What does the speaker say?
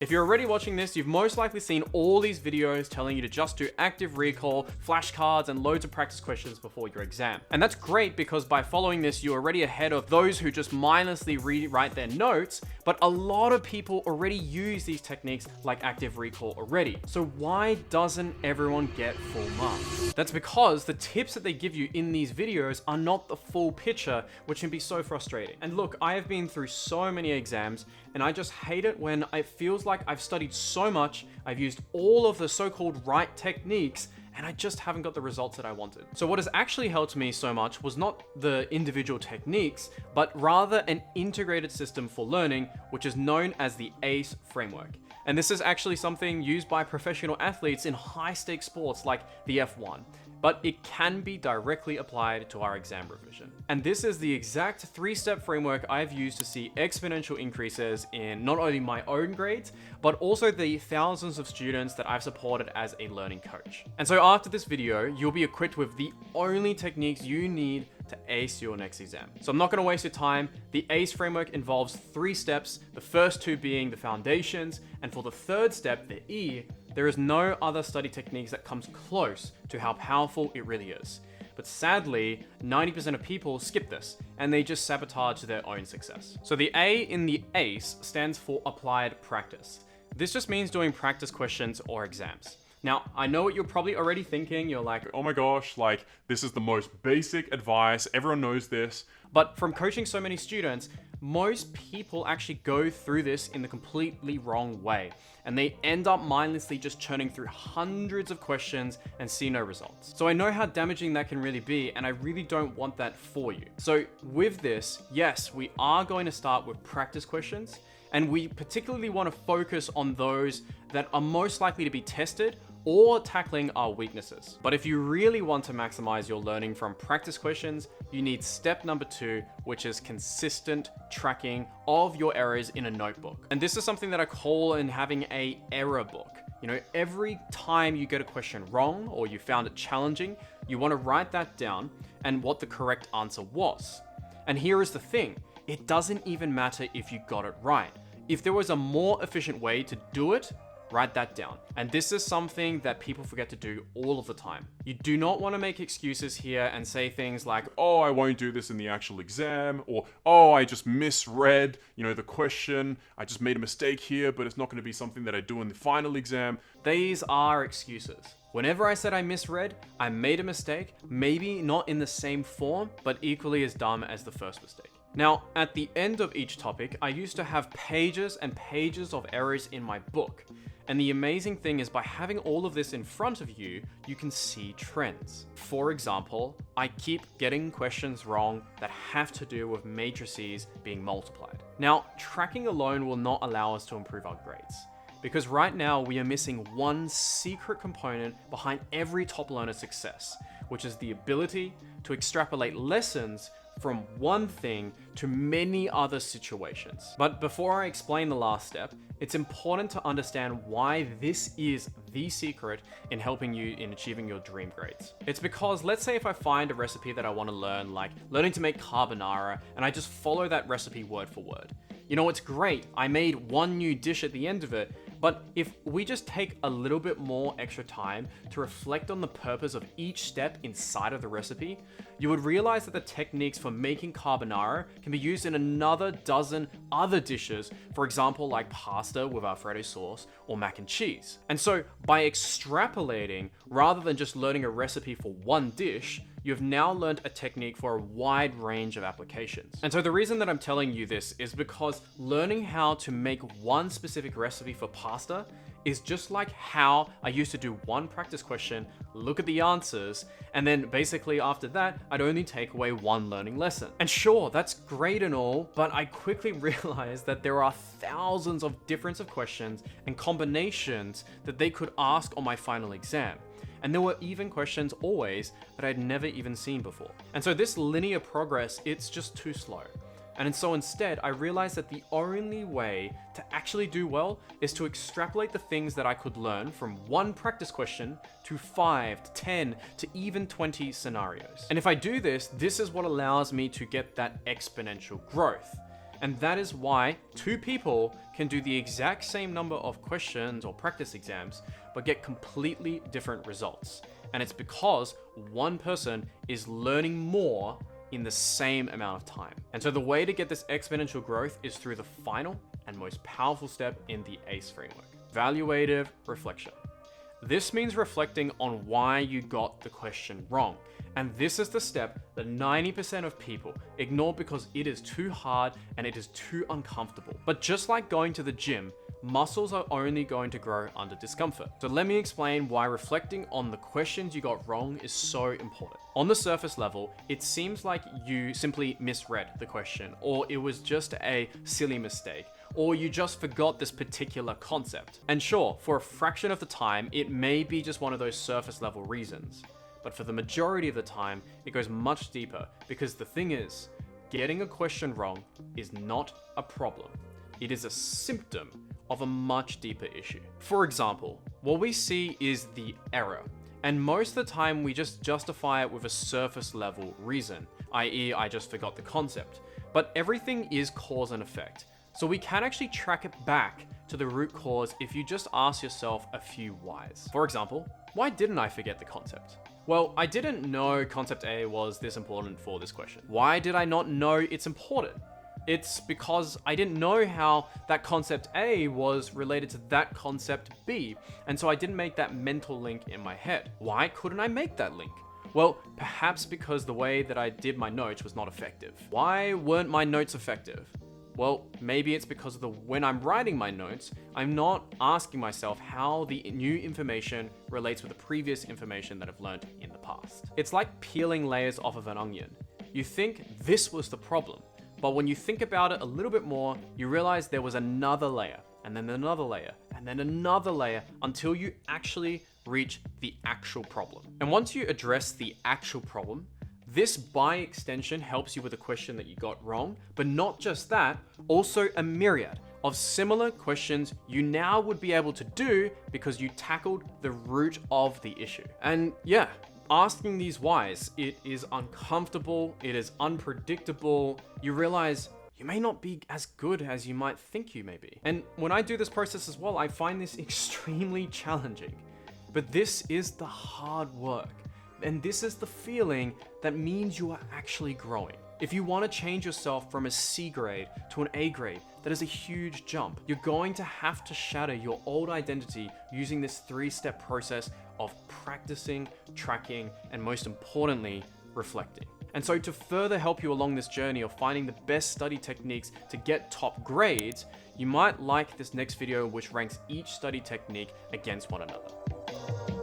If you're already watching this, you've most likely seen all these videos telling you to just do active recall, flashcards, and loads of practice questions before your exam. And that's great because by following this, you're already ahead of those who just mindlessly rewrite their notes, but a lot of people already use these techniques like active recall already. So why doesn't everyone get full marks? That's because the tips that they give you in these videos are not the full picture, which can be so frustrating. And look, I have been through so many exams, and I just hate it when it feels like I've studied so much, I've used all of the so-called right techniques, and I just haven't got the results that I wanted. So what has actually helped me so much was not the individual techniques, but rather an integrated system for learning, which is known as the ACE framework. And this is actually something used by professional athletes in high-stakes sports like the F1. But it can be directly applied to our exam revision. And this is the exact 3-step framework I've used to see exponential increases in not only my own grades, but also the thousands of students that I've supported as a learning coach. And so after this video, you'll be equipped with the only techniques you need to ace your next exam. So I'm not gonna waste your time. The ACE framework involves 3 steps, the first 2 being the foundations, and for the 3rd step, the E, there is no other study techniques that comes close to how powerful it really is. But sadly, 90% of people skip this, and they just sabotage their own success. So the A in the ACE stands for applied practice. This just means doing practice questions or exams. Now, I know what you're probably already thinking. You're like, Oh my gosh, like this is the most basic advice. Everyone knows this. but from coaching so many students, most people actually go through this in the completely wrong way. And they end up mindlessly just churning through hundreds of questions and see no results. So I know how damaging that can really be, and I really don't want that for you. So with this, yes, we are going to start with practice questions, and we particularly want to focus on those that are most likely to be tested or tackling our weaknesses. But if you really want to maximize your learning from practice questions, you need step number 2, which is consistent tracking of your errors in a notebook. And this is something that I call in having a error book. You know, every time you get a question wrong or you found it challenging, you want to write that down and what the correct answer was. And here is the thing, it doesn't even matter if you got it right. If there was a more efficient way to do it, write that down. And this is something that people forget to do all of the time. You do not want to make excuses here and say things like, Oh, I won't do this in the actual exam, or oh, I just misread, the question. I just made a mistake here, but it's not going to be something that I do in the final exam. these are excuses. Whenever I said I misread, I made a mistake, maybe not in the same form, but equally as dumb as the first mistake. Now, at the end of each topic, I used to have pages and pages of errors in my book. And the amazing thing is by having all of this in front of you, you can see trends. For example, I keep getting questions wrong that have to do with matrices being multiplied. Now, tracking alone will not allow us to improve our grades, because right now we are missing one secret component behind every top learner's success, which is the ability to extrapolate lessons from one thing to many other situations. But before I explain the last step, it's important to understand why this is the secret in helping you in achieving your dream grades. It's because, let's say if I find a recipe that I want to learn, like learning to make carbonara, and I just follow that recipe word for word. It's great. I made one new dish at the end of it, but if we just take a little bit more extra time to reflect on the purpose of each step inside of the recipe, you would realize that the techniques for making carbonara can be used in another dozen other dishes, for example, like pasta with Alfredo sauce or mac and cheese. And so by extrapolating, rather than just learning a recipe for one dish, you've now learned a technique for a wide range of applications. And so the reason that I'm telling you this is because learning how to make one specific recipe for pasta is just like how I used to do one practice question, look at the answers, and then basically after that, I'd only take away one learning lesson. And sure, that's great and all, but I quickly realized that there are thousands of difference of questions and combinations that they could ask on my final exam. And there were even questions always that I'd never even seen before. And so this linear progress, it's just too slow. And so instead, I realized that the only way to actually do well is to extrapolate the things that I could learn from one practice question to 5, to 10, to even 20 scenarios. And if I do this, this is what allows me to get that exponential growth. And that is why two people can do the exact same number of questions or practice exams, but get completely different results. And it's because one person is learning more in the same amount of time. And so the way to get this exponential growth is through the final and most powerful step in the ACE framework, valuative reflection. This means reflecting on why you got the question wrong. And this is the step that 90% of people ignore because it is too hard and it is too uncomfortable. But just like going to the gym, muscles are only going to grow under discomfort. So let me explain why reflecting on the questions you got wrong is so important. On the surface level, it seems like you simply misread the question, or it was just a silly mistake, or you just forgot this particular concept. And sure, for a fraction of the time, it may be just one of those surface level reasons. But for the majority of the time, it goes much deeper, because the thing is, getting a question wrong is not a problem. It is a symptom of a much deeper issue. For example, what we see is the error, and most of the time we just justify it with a surface level reason, i.e. I just forgot the concept. But everything is cause and effect, so we can actually track it back to the root cause if you just ask yourself a few whys. For example, why didn't I forget the concept? Well, I didn't know concept A was this important for this question. Why did I not know it's important? It's because I didn't know how that concept A was related to that concept B, and so I didn't make that mental link in my head. Why couldn't I make that link? Well, perhaps because the way that I did my notes was not effective. Why weren't my notes effective? Well, maybe it's because of when I'm writing my notes, I'm not asking myself how the new information relates with the previous information that I've learned in the past. It's like peeling layers off of an onion. You think this was the problem, but when you think about it a little bit more, you realize there was another layer, and then another layer, and then another layer, until you actually reach the actual problem. And once you address the actual problem, this by extension helps you with a question that you got wrong, but not just that, also a myriad of similar questions you now would be able to do because you tackled the root of the issue. And yeah, asking these whys, it is uncomfortable, it is unpredictable. You realize you may not be as good as you might think you may be. And when I do this process as well, I find this extremely challenging. But this is the hard work. And this is the feeling that means you are actually growing. If you want to change yourself from a C grade to an A grade, that is a huge jump. You're going to have to shatter your old identity using this 3-step process of practicing, tracking, and most importantly, reflecting. And so to further help you along this journey of finding the best study techniques to get top grades, you might like this next video which ranks each study technique against one another.